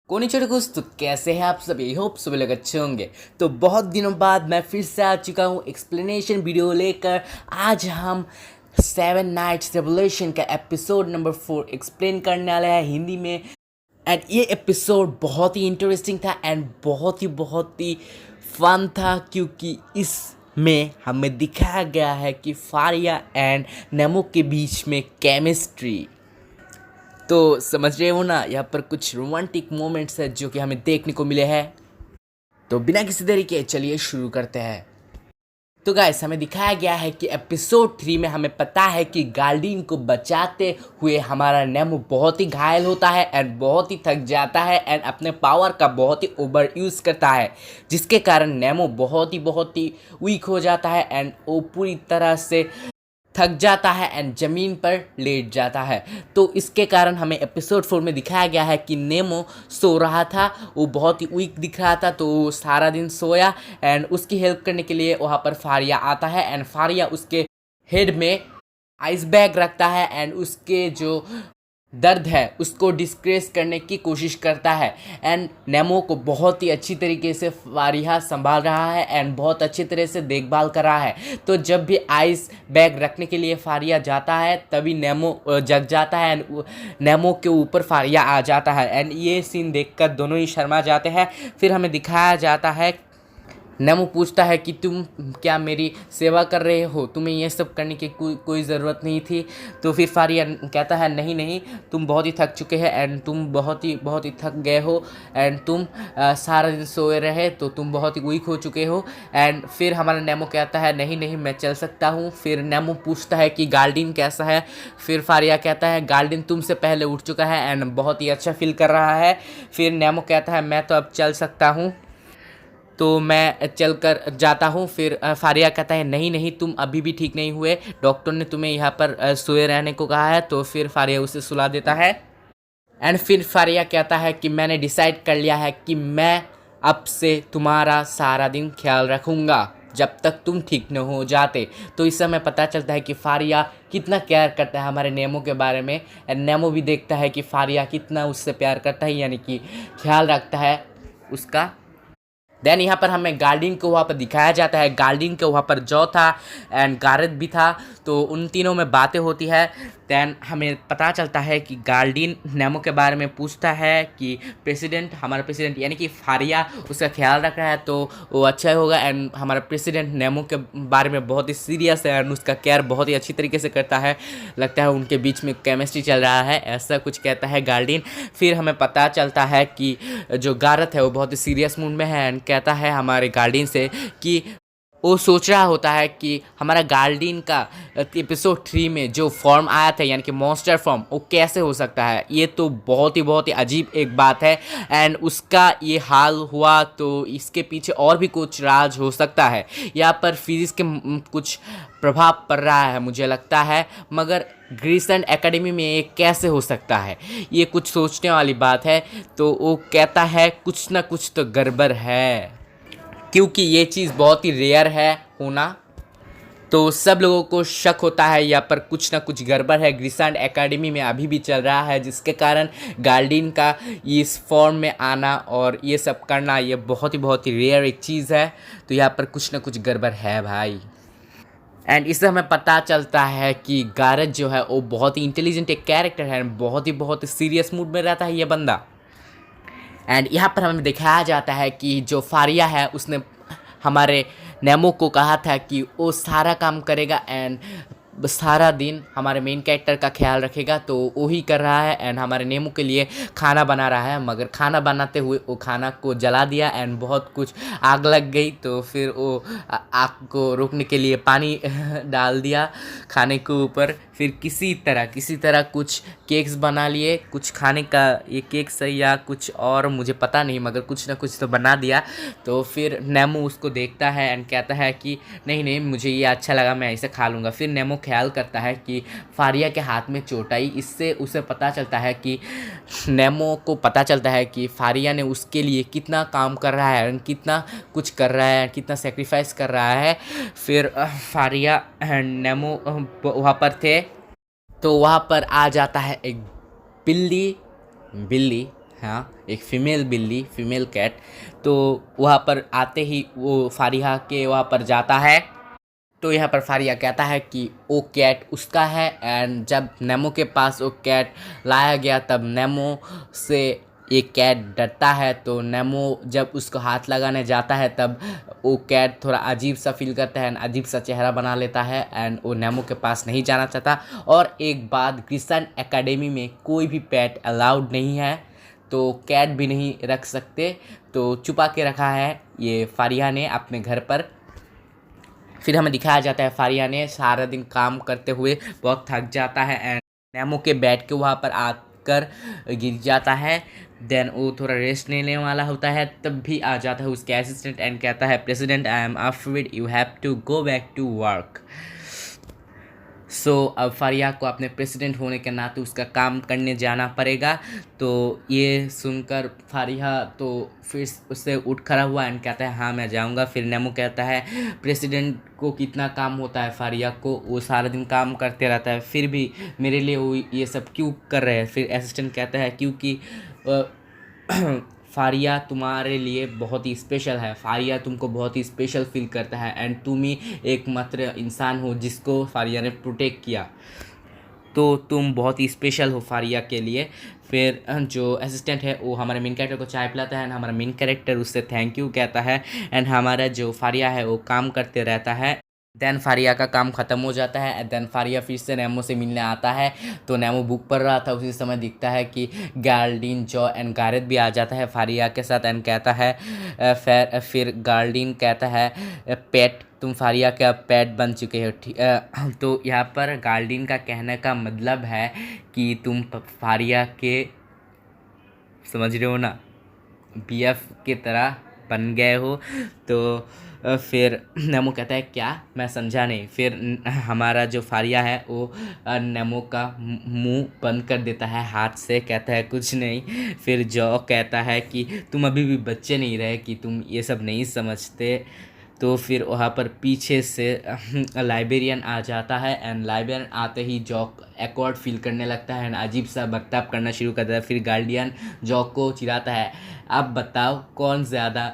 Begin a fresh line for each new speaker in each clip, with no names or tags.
कोनिचिरो दोस्तों, कैसे हैं आप सभी? होप सभी लोग अच्छे होंगे। तो बहुत दिनों बाद मैं फिर से आ चुका हूँ एक्सप्लेनेशन वीडियो लेकर। आज हम सेवन नाइट्स रेवोल्यूशन का एपिसोड नंबर 4 एक्सप्लेन करने वाले हैं हिंदी में। एंड ये एपिसोड बहुत ही इंटरेस्टिंग था एंड बहुत ही फन था, क्योंकि इसमें हमें दिखाया गया है कि फारिया एंड नेमो के बीच में केमिस्ट्री। तो समझ रहे हो ना, यहाँ पर कुछ रोमांटिक मोमेंट्स है जो कि हमें देखने को मिले हैं। तो बिना किसी देरी के चलिए शुरू करते हैं। तो गाइस, हमें दिखाया गया है कि एपिसोड 3 में हमें पता है कि गार्डियन को बचाते हुए हमारा नेमो बहुत ही घायल होता है एंड बहुत ही थक जाता है एंड अपने पावर का बहुत ही ओवर यूज़ करता है, जिसके कारण नेमो बहुत ही वीक हो जाता है एंड वो पूरी तरह से थक जाता है एंड ज़मीन पर लेट जाता है। तो इसके कारण हमें एपिसोड 4 में दिखाया गया है कि नेमो सो रहा था, वो बहुत ही वीक दिख रहा था, तो वो सारा दिन सोया एंड उसकी हेल्प करने के लिए वहाँ पर फारिया आता है एंड फारिया उसके हेड में आइस बैग रखता है एंड उसके जो दर्द है उसको डिस्क्रेस करने की कोशिश करता है। एंड नेमो को बहुत ही अच्छी तरीके से फारिया संभाल रहा है एंड बहुत अच्छी तरह से देखभाल कर रहा है। तो जब भी आइस बैग रखने के लिए फारिया जाता है तभी नेमो जग जाता है एंड नेमो के ऊपर फारिया आ जाता है एंड ये सीन देखकर दोनों ही शर्मा जाते हैं। फिर हमें दिखाया जाता है, नेमो पूछता है कि तुम क्या मेरी सेवा कर रहे हो, तुम्हें ये सब करने की कोई ज़रूरत नहीं थी। तो फिर फारिया कहता है नहीं, तुम बहुत ही थक चुके हैं एंड तुम बहुत ही थक गए हो एंड तुम सारा दिन सोए रहे, तो तुम बहुत ही वीक हो चुके हो। एंड फिर हमारा नेमो कहता है नहीं मैं चल सकता हूँ। फिर नेमो पूछता है कि गार्डियन कैसा है। फिर फारिया कहता है गार्डियन तुमसे पहले उठ चुका है एंड बहुत ही अच्छा फील कर रहा है। फिर नेमो कहता है मैं तो अब चल सकता हूँ, तो मैं चल कर जाता हूँ। फिर फारिया कहता है नहीं तुम अभी भी ठीक नहीं हुए, डॉक्टर ने तुम्हें यहाँ पर सोए रहने को कहा है। तो फिर फारिया उसे सुला देता है एंड फिर फारिया कहता है कि मैंने डिसाइड कर लिया है कि मैं अब से तुम्हारा सारा दिन ख्याल रखूँगा जब तक तुम ठीक न हो जाते। तो इस समय पता चलता है कि फारिया कितना केयर करता है हमारे नेमो के बारे में एंड नेमो भी देखता है कि फारिया कितना उससे प्यार करता है, यानी कि ख्याल रखता है उसका। देन यहाँ पर हमें गार्डियन को वहाँ पर दिखाया जाता है। गार्डियन के वहाँ पर जो था एंड गारद भी था, तो उन तीनों में बातें होती है। देन हमें पता चलता है कि गार्डियन नेमो के बारे में पूछता है कि हमारा प्रेसिडेंट यानी कि फारिया उसका ख्याल रख रहा है तो वो अच्छा होगा। एंड हमारा प्रेसिडेंट नेमो के बारे में बहुत ही सीरियस है एंड उसका केयर बहुत ही अच्छी तरीके से करता है, लगता है उनके बीच में केमिस्ट्री चल रहा है, ऐसा कुछ कहता है गार्डियन। फिर हमें पता चलता है कि जो गारत है वो बहुत ही सीरियस मूड में है एंड कहता है हमारे गार्डियन से कि वो सोच रहा होता है कि हमारा गार्डियन का एपिसोड 3 में जो फॉर्म आया था यानी कि मॉन्स्टर फॉर्म, वो कैसे हो सकता है। ये तो बहुत ही अजीब एक बात है एंड उसका ये हाल हुआ तो इसके पीछे और भी कुछ राज हो सकता है। यहाँ पर फिजिक्स के कुछ प्रभाव पड़ रहा है मुझे लगता है, मगर ग्रीसेंट एकेडमी में ये कैसे हो सकता है, ये कुछ सोचने वाली बात है। तो वो कहता है कुछ ना कुछ तो गड़बड़ है, क्योंकि ये चीज़ बहुत ही रेयर है होना। तो सब लोगों को शक होता है यहाँ पर कुछ ना कुछ गड़बड़ है, ग्रीसेंट एकेडमी में अभी भी चल रहा है, जिसके कारण गार्डियन का इस फॉर्म में आना और ये सब करना ये बहुत ही रेयर एक चीज़ है। तो यहाँ पर कुछ ना कुछ गड़बड़ है भाई। एंड इससे हमें पता चलता है कि गारद जो है वो बहुत ही इंटेलिजेंट एक कैरेक्टर है, बहुत ही सीरियस मूड में रहता है ये बंदा। एंड यहाँ पर हमें दिखाया जाता है कि जो फारिया है उसने हमारे नेमो को कहा था कि वो सारा काम करेगा एंड सारा दिन हमारे मेन कैरेक्टर का ख्याल रखेगा, तो वो ही कर रहा है एंड हमारे नेमो के लिए खाना बना रहा है। मगर खाना बनाते हुए वो खाना को जला दिया एंड बहुत कुछ आग लग गई, तो फिर वो आग को रोकने के लिए पानी डाल दिया खाने के ऊपर। फिर किसी तरह कुछ केक्स बना लिए, कुछ खाने का ये केक्स है या कुछ और मुझे पता नहीं, मगर कुछ ना कुछ तो बना दिया। तो फिर नेमो उसको देखता है एंड कहता है कि नहीं मुझे ये अच्छा लगा, मैं इसे खा लूँगा। फिर नेमो ख्याल करता है कि फारिया के हाथ में चोट आई, इससे उसे पता चलता है कि नेमो को पता चलता है कि फारिया ने उसके लिए कितना काम कर रहा है, कितना कुछ कर रहा है, कितना सेक्रीफाइस कर रहा है। फिर फारिया एंड नेमो वहाँ पर थे, तो वहाँ पर आ जाता है एक बिल्ली हाँ, एक फीमेल बिल्ली, फीमेल कैट। तो वहाँ पर आते ही वो फारिया के वहाँ पर जाता है। तो यहाँ पर फारिया कहता है कि वो कैट उसका है। एंड जब नेमो के पास वो कैट लाया गया तब नेमो से ये कैट डरता है। तो नेमो जब उसको हाथ लगाने जाता है तब वो कैट थोड़ा अजीब सा फील करता है एंड अजीब सा चेहरा बना लेता है एंड वो नेमो के पास नहीं जाना चाहता। और एक बात, ग्रिसन एकेडमी में कोई भी पेट अलाउड नहीं है, तो कैट भी नहीं रख सकते। तो छुपा के रखा है ये फारिया ने अपने घर पर। फिर हमें दिखाया जाता है फारिया ने सारा दिन काम करते हुए बहुत थक जाता है एंड नेमो के बेड के वहाँ पर आकर गिर जाता है। देन वो थोड़ा रेस्ट लेने वाला होता है, तब भी आ जाता है उसके असिस्टेंट एंड कहता है, president I am afraid you have to go back to work. So अब फारिया को अपने प्रेसिडेंट होने के नाते उसका काम करने जाना पड़ेगा। तो ये सुनकर फारिया तो फिर उससे उठ खड़ा हुआ एंड कहता है हाँ मैं जाऊंगा। फिर नेमो कहता है प्रेसिडेंट को कितना काम होता है, फारिया को वो सारा दिन काम करते रहता है, फिर भी मेरे लिए वो ये सब क्यों कर रहे हैं। फिर असिस्टेंट कहता है क्योंकि फारिया तुम्हारे लिए बहुत ही स्पेशल है, फारिया तुमको बहुत ही स्पेशल फील करता है एंड तुम ही एकमात्र इंसान हो जिसको फारिया ने प्रोटेक्ट किया, तो तुम बहुत ही स्पेशल हो फारिया के लिए। फिर जो असिस्टेंट है वो हमारे मेन कैरेक्टर को चाय पिलाता है एंड हमारा मेन कैरेक्टर उससे थैंक यू कहता है एंड हमारा जो फारिया है वो काम करते रहता है। देन फारिया का काम ख़त्म हो जाता है एंड देन फारिया फिर से नेमो से मिलने आता है। तो नेमो बुक पढ़ रहा था, उसी समय दिखता है कि गार्डिन, जॉ एंड गारेथ भी आ जाता है फारिया के साथ एंड कहता है फिर गार्डिन कहता है पेट, तुम फारिया का पेट बन चुके हो। तो यहाँ पर गार्डिन का कहने का मतलब है कि तुम फारिया के, समझ रहे हो ना, बीएफ की तरह बन गए हो। तो फिर नेमो कहता है क्या, मैं समझा नहीं। फिर हमारा जो फारिया है वो नेमो का मुंह बंद कर देता है हाथ से, कहता है कुछ नहीं। फिर जॉ कहता है कि तुम अभी भी बच्चे नहीं रहे कि तुम ये सब नहीं समझते। तो फिर वहाँ पर पीछे से लाइब्रेरियन आ जाता है एंड लाइब्रेरियन आते ही जॉक एक्वर्ड फील करने लगता है एंड अजीब सा बर्ताव करना शुरू करता है। फिर गार्डियन जॉक को चिढ़ाता है, अब बताओ कौन ज़्यादा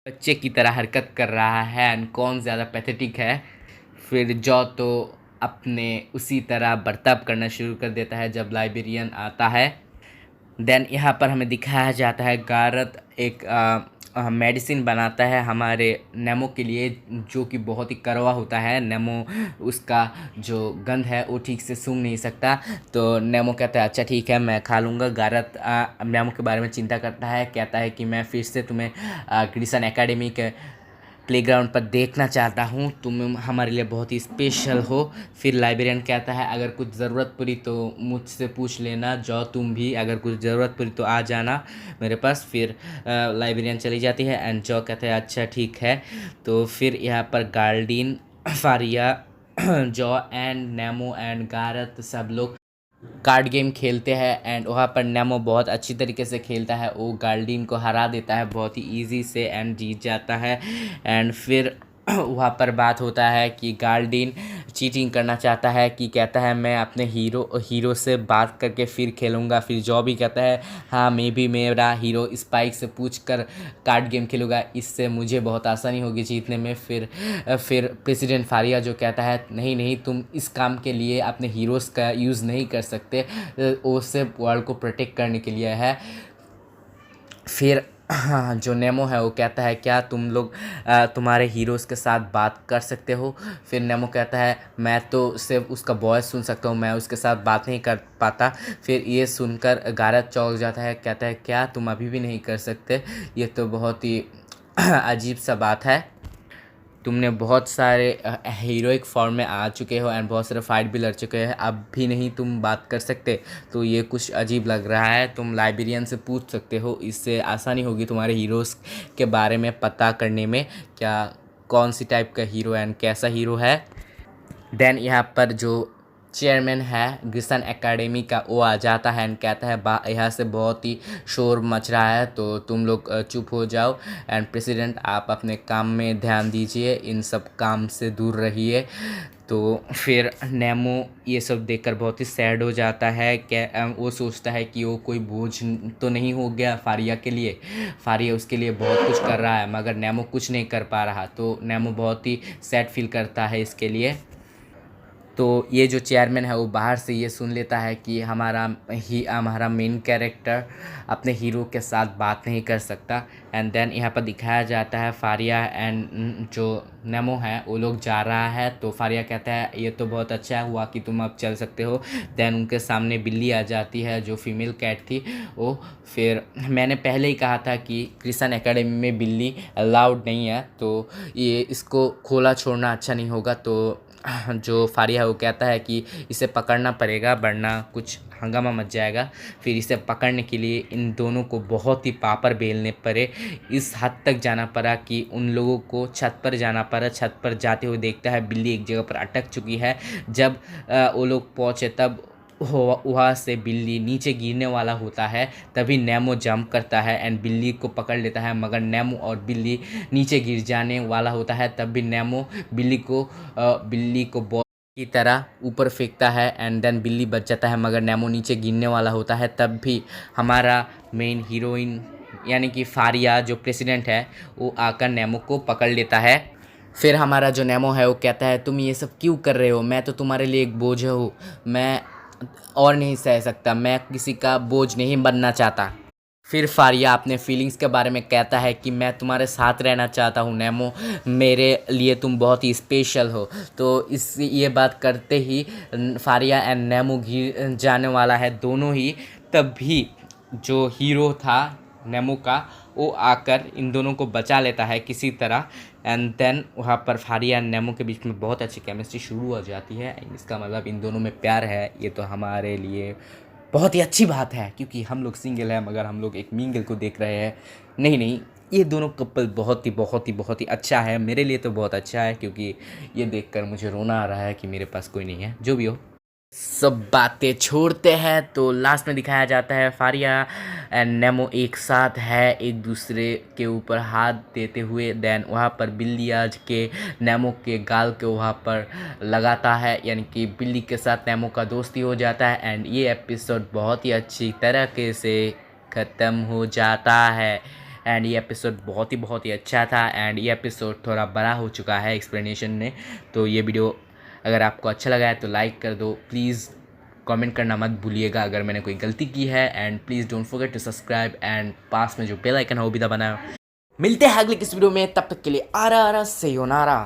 बच्चे की तरह हरकत कर रहा है एंड कौन ज़्यादा पैथेटिक है। फिर जॉ तो अपने उसी तरह बर्ताव करना शुरू कर देता है जब लाइब्रेरियन आता है। देन यहाँ पर हमें दिखाया जाता है गारत एक मेडिसिन बनाता है हमारे नेमो के लिए, जो कि बहुत ही कड़वा होता है। नेमो उसका जो गंध है वो ठीक से सूंघ नहीं सकता। तो नेमो कहता है अच्छा ठीक है मैं खा लूँगा। गारत नेमो के बारे में चिंता करता है, कहता है कि मैं फिर से तुम्हें ग्रिसन एकेडमी के प्लेग्राउंड पर देखना चाहता हूँ, तुम हमारे लिए बहुत ही स्पेशल हो। फिर लाइब्रेरियन कहता है अगर कुछ ज़रूरत पड़ी तो मुझसे पूछ लेना, जॉ तुम भी अगर कुछ ज़रूरत पड़ी तो आ जाना मेरे पास। फिर लाइब्रेरियन चली जाती है एंड जॉ कहता है अच्छा ठीक है। तो फिर यहाँ पर गार्डिन, फारिया, जॉ एंड नेमो एंड गारत सब लोग कार्ड गेम खेलते हैं एंड वहाँ पर नेमो बहुत अच्छी तरीके से खेलता है, वो गार्डिन को हरा देता है बहुत ही इजी से एंड जीत जाता है। एंड फिर वहाँ पर बात होता है कि गार्डिन चीटिंग करना चाहता है, कि कहता है मैं अपने हीरो से बात करके फिर खेलूँगा। फिर जॉ भी कहता है हाँ मैं भी मेरा हीरो स्पाइक से पूछ कर कार्ड गेम खेलूँगा, इससे मुझे बहुत आसानी होगी जीतने में। फिर प्रेसिडेंट फारिया जो कहता है नहीं नहीं तुम इस काम के लिए अपने हीरोज़ का यूज़ नहीं कर सकते, वो सिर्फ वर्ल्ड को प्रोटेक्ट करने के लिए है। फिर जो नेमो है वो कहता है क्या तुम लोग तुम्हारे हीरोज़ के साथ बात कर सकते हो। फिर नेमो कहता है मैं तो सिर्फ उसका वॉइस सुन सकता हूँ, मैं उसके साथ बात नहीं कर पाता। फिर ये सुनकर गारत चौंक जाता है, कहता है क्या तुम अभी भी नहीं कर सकते, ये तो बहुत ही अजीब सा बात है। तुमने बहुत सारे हीरोइक फॉर्म में आ चुके हो एंड बहुत सारे फाइट भी लड़ चुके हैं, अब भी नहीं तुम बात कर सकते, तो ये कुछ अजीब लग रहा है। तुम लाइब्रेरियन से पूछ सकते हो, इससे आसानी होगी तुम्हारे हीरोज़ के बारे में पता करने में, क्या कौन सी टाइप का हीरो एंड कैसा हीरो है। देन यहाँ पर जो चेयरमैन है ग्रिसन एकेडमी का वो आ जाता है एंड कहता है यहाँ से बहुत ही शोर मच रहा है तो तुम लोग चुप हो जाओ एंड प्रेसिडेंट आप अपने काम में ध्यान दीजिए, इन सब काम से दूर रहिए। तो फिर नेमो ये सब देखकर बहुत ही सैड हो जाता है। क्या वो सोचता है कि वो कोई बोझ तो नहीं हो गया फारिया के लिए। फारिया उसके लिए बहुत कुछ कर रहा है मगर नेमो कुछ नहीं कर पा रहा, तो नेमो बहुत ही सैड फील करता है इसके लिए। तो ये जो चेयरमैन है वो बाहर से ये सुन लेता है कि हमारा मेन कैरेक्टर अपने हीरो के साथ बात नहीं कर सकता। एंड देन यहाँ पर दिखाया जाता है फारिया एंड जो नेमो है वो लोग जा रहा है। तो फारिया कहता है ये तो बहुत अच्छा हुआ कि तुम अब चल सकते हो। देन उनके सामने बिल्ली आ जाती है जो फीमेल कैट थी वो। फिर मैंने पहले ही कहा था कि कृष्ण एकेडमी में बिल्ली अलाउड नहीं है, तो ये इसको खोला छोड़ना अच्छा नहीं होगा। तो जो फारिया है वो कहता है कि इसे पकड़ना पड़ेगा वरना कुछ हंगामा मच जाएगा। फिर इसे पकड़ने के लिए इन दोनों को बहुत ही पापड़ बेलने पड़े। इस हद तक जाना पड़ा कि उन लोगों को छत पर जाना पड़ा। छत पर जाते हुए देखता है बिल्ली एक जगह पर अटक चुकी है। जब वो लोग पहुँचे तब वहाँ से बिल्ली नीचे गिरने वाला होता है। तभी नेमो जंप करता है एंड बिल्ली को पकड़ लेता है, मगर नेमो और बिल्ली नीचे गिर जाने वाला होता है। तब भी नेमो बिल्ली को बॉल की तरह ऊपर फेंकता है एंड देन बिल्ली बच जाता है, मगर नेमो नीचे गिरने वाला होता है। तब भी हमारा मेन हीरोइन यानी कि फारिया जो प्रेसिडेंट है वो आकर नेमो को पकड़ लेता है। फिर हमारा जो नेमो है वो कहता है तुम ये सब क्यों कर रहे हो, मैं तो तुम्हारे लिए एक बोझ हूँ, मैं और नहीं सह सकता, मैं किसी का बोझ नहीं बनना चाहता। फिर फारिया अपने फीलिंग्स के बारे में कहता है कि मैं तुम्हारे साथ रहना चाहता हूँ नेमो, मेरे लिए तुम बहुत ही स्पेशल हो। तो ये बात करते ही फारिया एंड नेमो गिर जाने वाला है दोनों ही। तब भी जो हीरो था नेमो का वो आकर इन दोनों को बचा लेता है किसी तरह। एंड देन वहाँ पर फारिया एंड नेमो के बीच में बहुत अच्छी केमिस्ट्री शुरू हो जाती है। इसका मतलब इन दोनों में प्यार है। ये तो हमारे लिए बहुत ही अच्छी बात है क्योंकि हम लोग सिंगल हैं मगर हम लोग एक मिंगल को देख रहे हैं। नहीं, ये दोनों कपल बहुत ही अच्छा है। मेरे लिए तो बहुत अच्छा है क्योंकि ये देखकर मुझे रोना आ रहा है कि मेरे पास कोई नहीं है। जो भी हो, सब बातें छोड़ते हैं तो लास्ट में दिखाया जाता है फारिया एंड नेमो एक साथ है एक दूसरे के ऊपर हाथ देते हुए। देन वहाँ पर बिल्ली आज के नेमो के गाल के वहाँ पर लगाता है, यानी कि बिल्ली के साथ नेमो का दोस्ती हो जाता है। एंड ये एपिसोड बहुत ही अच्छी तरीके से ख़त्म हो जाता है। एंड ये एपिसोड बहुत ही अच्छा था। एंड ये एपिसोड थोड़ा बड़ा हो चुका है एक्सप्लेनेशन में। तो ये वीडियो अगर आपको अच्छा लगा है तो लाइक कर दो प्लीज़। कमेंट करना मत भूलिएगा अगर मैंने कोई गलती की है। And please don't forget to subscribe and पास में जो बेल आइकन है वो भी दबाना। मिलते हैं अगले किस वीडियो में, तब तक के लिए आरा सयोनारा।